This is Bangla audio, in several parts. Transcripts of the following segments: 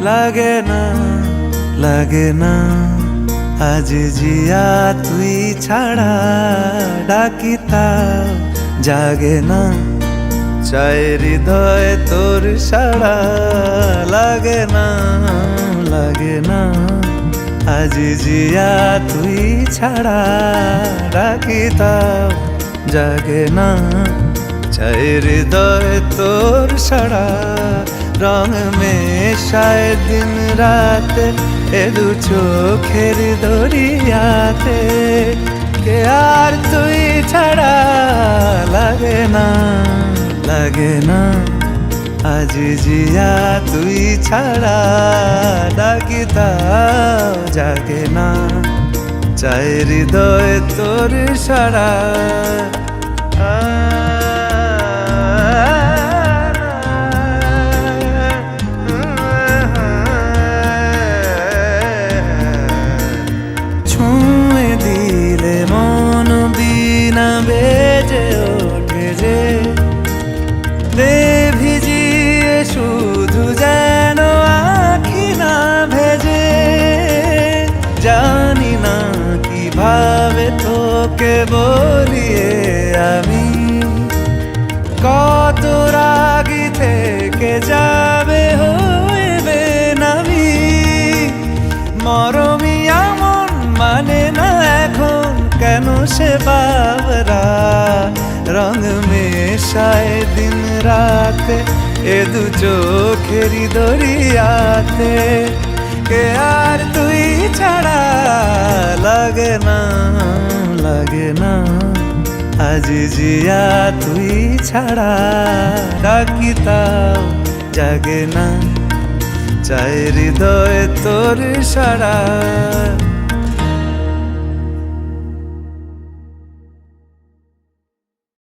লাগে না লাগে না আজ জিয়া তুই ছাড়া ডাকি তাও জাগে না চাই হৃদয় তোর সাড়া লাগে না আজ জিয়া তুই ছাড়া ডাকি তাও জাগে না চাই হৃদয় তোর সাড়া রং মেশায় দিন রাত এ দু চোখের দরিয়াতে কে আর তুই ছাড়া লাগে না আজ জিয়া তুই ছাড়া ডাকি তাও জাগে না চাই হৃদয় তোর সাড়া ছুঁয়ে দিলে মন বিনা বেজে ওঠে যে ভিজিয়ে শুধু যেন আখি না ভেজে জানি না কিভাবে তোকে বলিয়ে আমি কত রাগি থেকে যাবে হইবে নামি মরমি এমন মানে না এখন কেন সে বাবরা রং মেশায় দিন রাতে এ দু চোখেরি দরিয়াতে কে আর তুই ছাড়া লাগে না আজ জিয়া তুই ছাড়া ডাকি তাও জাগে না চাই হৃদয় তোর সাড়া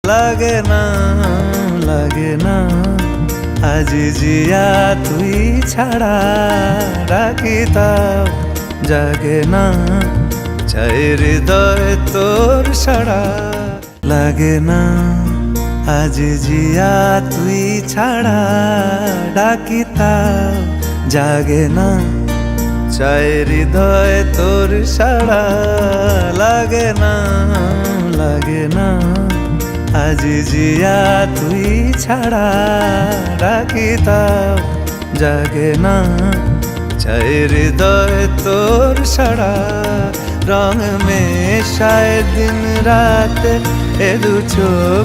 লাগে না আজ জিয়া তুই ছাড়া ডাকি তাও জাগে না চাই হৃদয় তোর সাড়া লাগে না আজ জিয়া তুই ছাড়া ডাকি তাও জাগে না চাই হৃদয় তোর সাড়া লাগে না আজ জিয়া তুই ছাড়া ডাকি তাও জাগে না চাই হৃদয় তোর সাড়া রং মেশায় দিন রাত এ দু চোখ